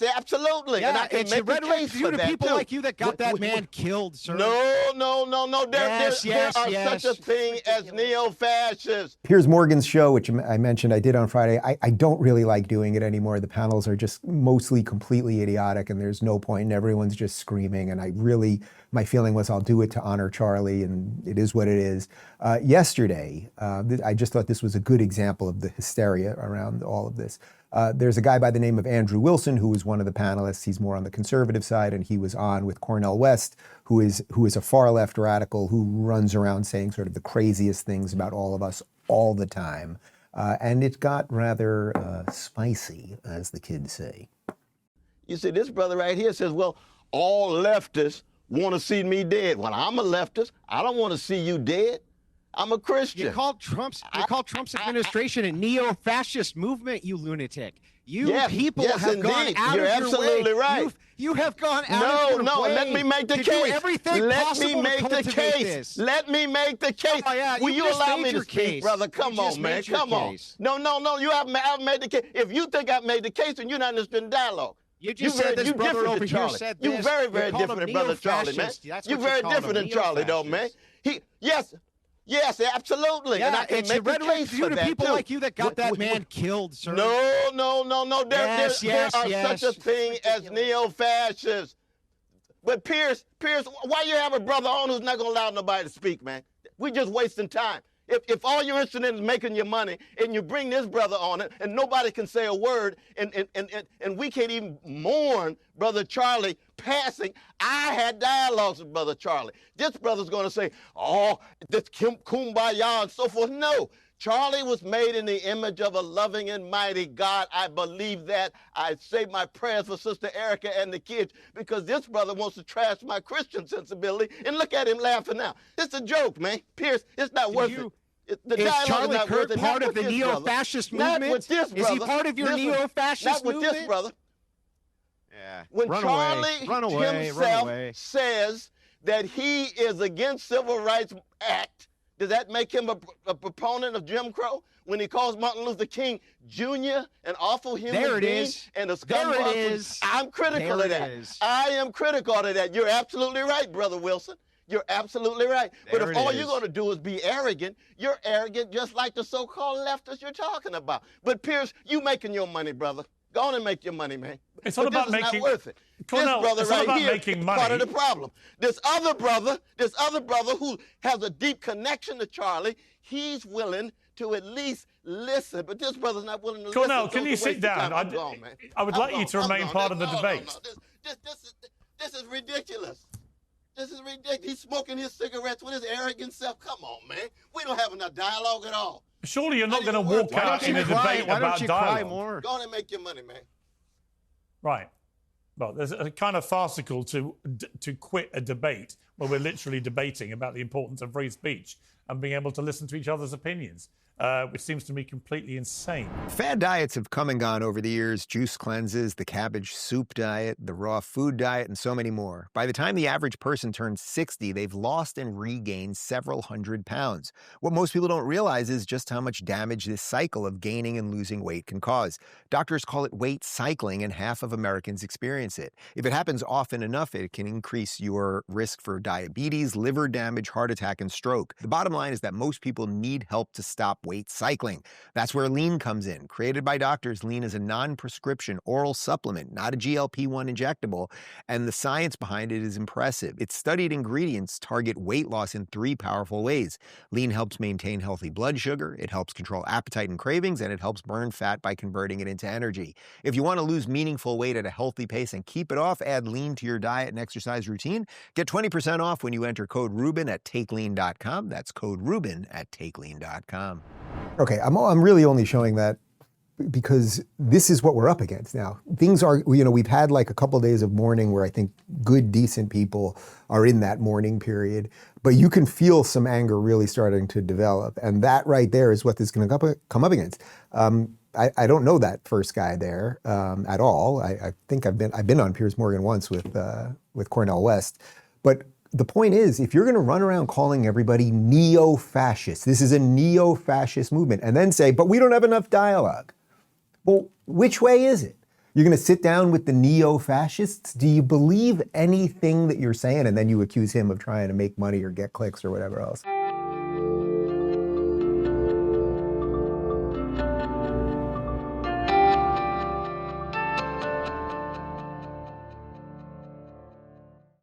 Yes, absolutely. Yeah, and I can it's make your a rhetoric case due for to that, people too. like you that got that man killed, sir. No. There are such a thing as neo-fascists. Piers Morgan's show, which I mentioned I did on Friday, I don't really like doing it anymore. The panels are just mostly completely idiotic and there's no point and everyone's just screaming. And my feeling was I'll do it to honor Charlie and it is what it is. Yesterday, I just thought this was a good example of the hysteria around all of this. There's a guy by the name of Andrew Wilson, who was one of the panelists. He's more on the conservative side, and he was on with Cornel West, who is a far left radical who runs around saying sort of the craziest things about all of us all the time. And it got rather spicy, as the kids say. You see, this brother right here says, well, all leftists want to see me dead. Well, I'm a leftist. I don't want to see you dead. I'm a Christian. You called Trump's administration a neo-fascist movement, you lunatic. People have gone out You're of your way. absolutely right. You have gone out of your way. No, let me make the to case. do everything possible to cultivate this. Let me make the case. Oh, yeah, Will you allow me to speak, brother? Come on, man. Come on. No, you haven't made the case. If you think I've made the case, then you're not interested in dialogue. You just said this brother over here said this. You're very, very different than Brother Charlie, man. You're very different than Charlie, though, man. Yes, absolutely. Yeah, and I can it's make your a rhetoric case due for to that, people too. like you that got that man killed, sir. No. There are such a thing as neo-fascists. But Piers, why you have a brother on who's not going to allow nobody to speak, man? We're just wasting time. If all you're interested in is making your money and you bring this brother on it and nobody can say a word and we can't even mourn Brother Charlie passing. I had dialogues with Brother Charlie. This brother's going to say, oh, this kumbaya and so forth. No. Charlie was made in the image of a loving and mighty God. I believe that. I say my prayers for Sister Erica and the kids because this brother wants to trash my Christian sensibility. And look at him laughing now. It's a joke, man. Piers, it's not worth it. Is Charlie Kirk part of the neo-fascist movement? Not with this brother. Is he part of your neo-fascist movement? Not with this brother. Yeah. When Charlie himself says that he is against Civil Rights Act, does that make him a proponent of Jim Crow? When he calls Martin Luther King Jr. an awful human being and a scumbag? I'm critical of that. I am critical of that. You're absolutely right, Brother Wilson. You're absolutely right. But if all you're going to do is be arrogant, you're arrogant just like the so-called leftists you're talking about. But Piers, you making your money, brother. Go on and make your money, man. It's not about making. Not worth it. Cornel, this brother it's not right about here making is money. part of the problem. This other brother who has a deep connection to Charlie, he's willing to at least listen. But this brother's not willing to listen. Cornel, can you sit down? I would like you to remain part of the debate. This is ridiculous. This is ridiculous. He's smoking his cigarettes with his arrogant self. Come on, man. We don't have enough dialogue at all. Surely you're not going to walk out in a debate about dialogue. Go on and make your money, man. Right. Well, there's a kind of farcical to quit a debate where we're literally debating about the importance of free speech and being able to listen to each other's opinions, which seems to me completely insane. Fad diets have come and gone over the years. Juice cleanses, the cabbage soup diet, the raw food diet, and so many more. By the time the average person turns 60, they've lost and regained several hundred pounds. What most people don't realize is just how much damage this cycle of gaining and losing weight can cause. Doctors call it weight cycling, and half of Americans experience it. If it happens often enough, it can increase your risk for diabetes, liver damage, heart attack, and stroke. The bottom line is that most people need help to stop weight cycling. That's where Lean comes in. Created by doctors, Lean is a non-prescription oral supplement, not a GLP-1 injectable, and the science behind it is impressive. Its studied ingredients target weight loss in 3 powerful ways. Lean helps maintain healthy blood sugar, it helps control appetite and cravings, and it helps burn fat by converting it into energy. If you want to lose meaningful weight at a healthy pace and keep it off, add Lean to your diet and exercise routine. Get 20% off when you enter code Rubin at TakeLean.com. That's code Rubin at TakeLean.com. Okay, I'm really only showing that because this is what we're up against now. Things are, we've had like a couple of days of mourning where I think good, decent people are in that mourning period, but you can feel some anger really starting to develop. And that right there is what this is going to come up against. I don't know that first guy there at all. I think I've been on Piers Morgan once with Cornel West, but the point is, if you're going to run around calling everybody neo-fascist, this is a neo-fascist movement, and then say, but we don't have enough dialogue. Well, which way is it? You're going to sit down with the neo-fascists? Do you believe anything that you're saying? And then you accuse him of trying to make money or get clicks or whatever else.